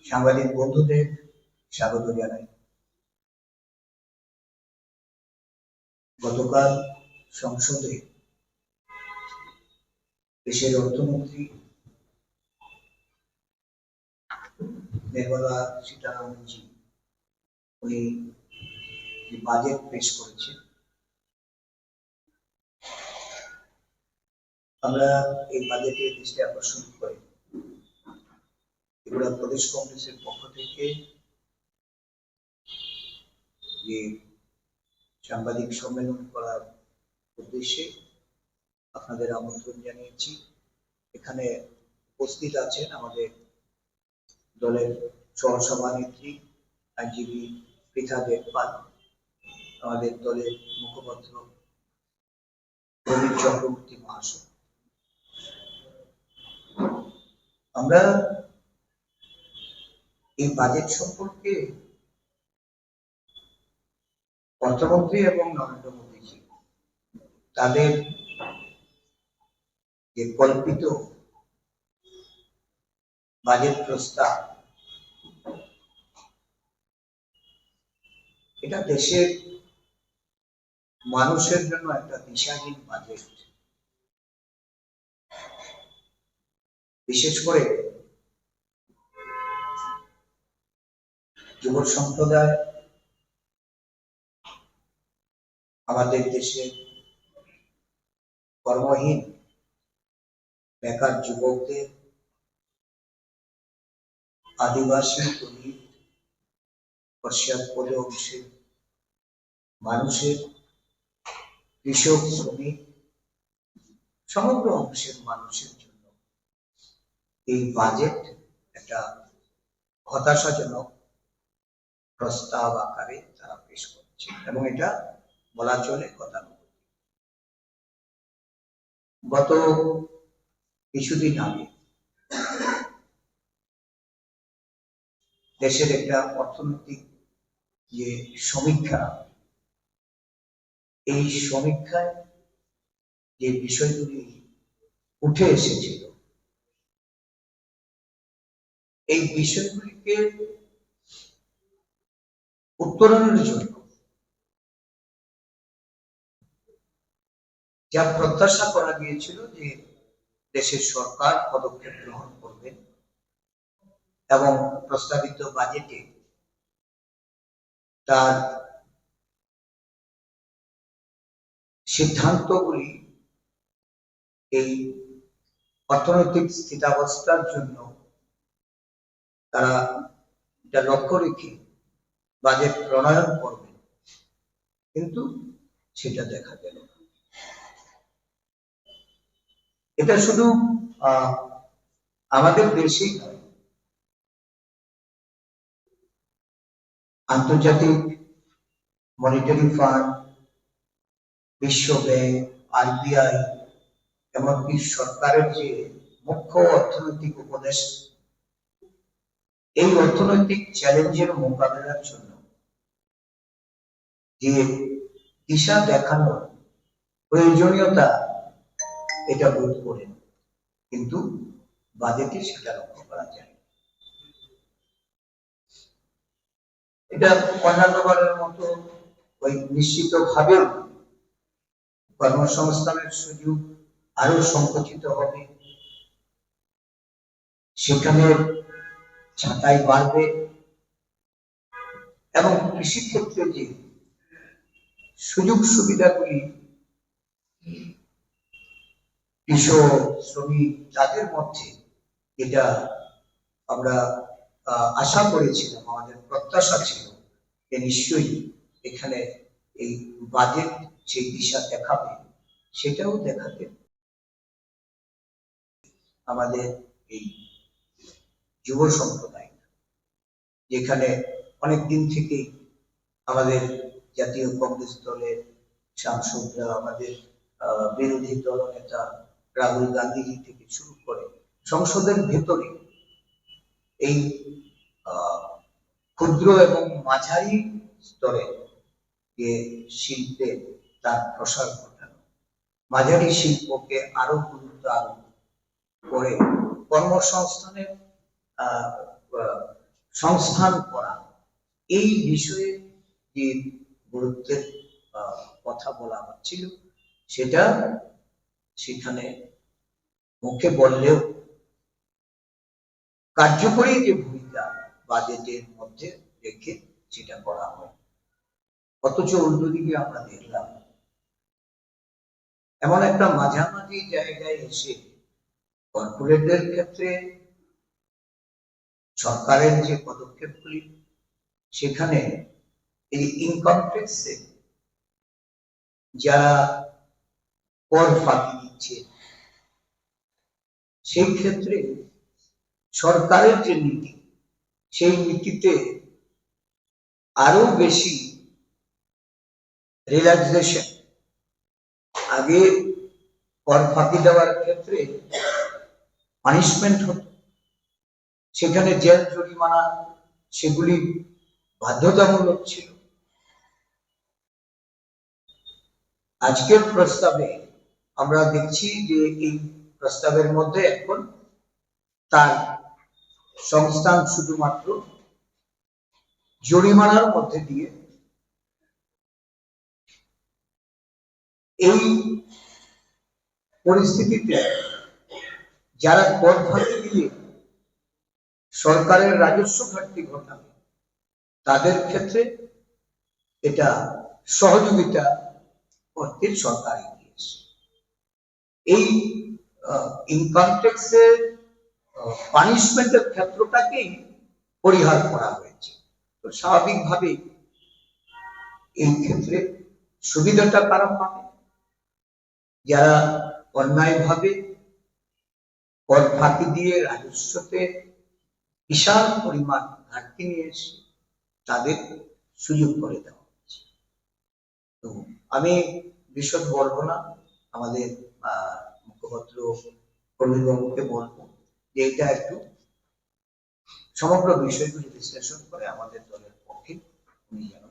সাংবাদিক বন্ধুদের স্বাগত জানাই। গতকাল সংসদে দেশের অর্থমন্ত্রী নির্মলা সীতারামনজি উনি যে বাজেট পেশ করেছেন, আমরা এই বাজেটের দৃষ্টি আকর্ষণ করে ত্রিপুরা প্রদেশ কংগ্রেসের পক্ষ থেকে যে সাংবাদিক সম্মেলন করার উদ্দেশ্যে আপনাদের আমন্ত্রণ জানিয়েছি। এখানে উপস্থিত আছেন আমাদের দলের সহসভানেত্রী আইনজীবী পৃথা দেবপাল, আমাদের দলের মুখপাত্র প্রবীর চক্রবর্তী মহাশয়। আমরা এই বাজেট সম্পর্কে অর্থমন্ত্রী এবং নরেন্দ্র মোদীজি তাদের যে কল্পিত বাজেট প্রস্তাব, এটা দেশের মানুষের জন্য একটা দিশাহীন বাজেট। বিশেষ করে যুব সম্প্রদায়, আমাদের দেশের কর্মহীন বেকার যুবকদের, আদিবাসী দলিত পশ্চাৎপদ অংশের মানুষের, কৃষক, শ্রমিক, সমগ্র অংশের মানুষের জন্য এই বাজেট একটা হতাশাজনক প্রস্তাব আকারে তারা পেশ করছে এবং এটা বলা চলে গতানুগতিক। গত কিছুদিন আগে দেশের একটা অর্থনৈতিক যে সমীক্ষা, এই সমীক্ষায় যে বিষয়গুলি উঠে এসেছিল, এই বিষয়গুলিকে উত্তরণের জন্য যা প্রত্যাশা করা গিয়েছিল যে দেশের সরকার পদক্ষেপ গ্রহণ করবেন এবং প্রস্তাবিত বাজেটে তার সিদ্ধান্তগুলি এই অর্থনৈতিক স্থিতাবস্থার জন্য তারা এটা লক্ষ্য রেখে বাজেট প্রণয়ন করবেন, কিন্তু সেটা দেখা গেল না। এটা শুধু আমাদের দেশেই নয়, আন্তর্জাতিক মনিটারি ফান্ড, বিশ্ব ব্যাংক, আরবিআই, এমনকি সরকারের যে মুখ্য অর্থনৈতিক উপদেষ্টা, এই অর্থনৈতিক চ্যালেঞ্জের মোকাবেলার জন্য যে দিশা দেখানোর প্রয়োজনীয়তা এটা বোধ করেন, কিন্তু বাজেটে সেটা লক্ষ্য করা যায়। এটা অন্যান্যবারের মতো ওই নিশ্চিতভাবে কর্মসংস্থানের সুযোগ আরো সংকুচিত হবে, সেখানে ছাঁটাই বাড়বে এবং কৃষিক্ষেত্রে যে সুযোগ সুবিধাগুলি কৃষক, শ্রমিক তাদের মধ্যে, এটা আমরা আশা করেছিলাম, আমাদের প্রত্যাশা ছিল যে নিশ্চয়ই এখানে এই বাজেট সেই দিশা দেখাবে, সেটাও দেখাতে আমাদের এই যুব সম্প্রদায়, যেখানে অনেকদিন থেকেই আমাদের জাতীয় কংগ্রেস দলের সাংসদরা, আমাদের বিরোধী দলনেতা রাহুল গান্ধীজি থেকে শুরু করে সংসদের ভেতরে এই ক্ষুদ্র এবং মাঝারি স্তরে যে শিল্পে তার প্রসার ঘটানো, মাঝারি শিল্পকে আরো গুরুত্ব আরোপ করে কর্মসংস্থানের সংস্থান করা, এই বিষয়ে যে গুরুত্বের কথা বলা হচ্ছিল সেটা সেখানে মুখে বললেও কার্যকরী যে ভূমিকা বাজেটের মধ্যে রেখে সেটা করা হয়। অথচ অন্যদিকে আমরা দেখলাম এমন একটা মাঝামাঝি জায়গায় এসে কর্পোরেটদের ক্ষেত্রে সরকারের যে পদক্ষেপগুলি, সেখানে এই ইনকাম ট্যাক্সে যারা কর ফাঁকি দিচ্ছে, সেই ক্ষেত্রে সরকারের যে নীতি, সেই নীতিতে আরো বেশি রিল্যাক্সেশন। আগে কর ফাঁকি দেওয়ার ক্ষেত্রে পানিশমেন্ট হতো, সেখানে জেল জরিমানা সেগুলি বাধ্যতামূলক ছিল। আজকের প্রস্তাবে আমরা দেখছি যে এই প্রস্তাবের মধ্যে এখন তার সংস্থান শুধুমাত্র জরিমানার মধ্যে দিয়ে এই পরিস্থিতিতে যারা কর ফাঁকি দিয়ে সরকারের রাজস্ব ঘাটতি ঘটাবে তাদের ক্ষেত্রে এটা সহযোগিতা করতে সরকার এগিয়েছে। এই ইনকাম ট্যাক্সের পানিশমেন্টের ক্ষেত্রটাকেই পরিহার করা হয়েছে। তো স্বাভাবিকভাবে এই ক্ষেত্রে সুবিধাটা কারা পাবে? যারা অন্যায়ভাবে কর ফাঁকি দিয়ে রাজস্বতে বিশাল পরিমাণ ঘাটতি নিয়ে এসে তাদের সুযোগ করে দেওয়া হচ্ছে। তো আমি বিশদ বলবো না, আমাদের মুখপাত্র প্রবীণবাবুকে বলবো যে এটা একটু সমগ্র বিষয়গুলি বিশ্লেষণ করে আমাদের দলের পক্ষে উনি যেন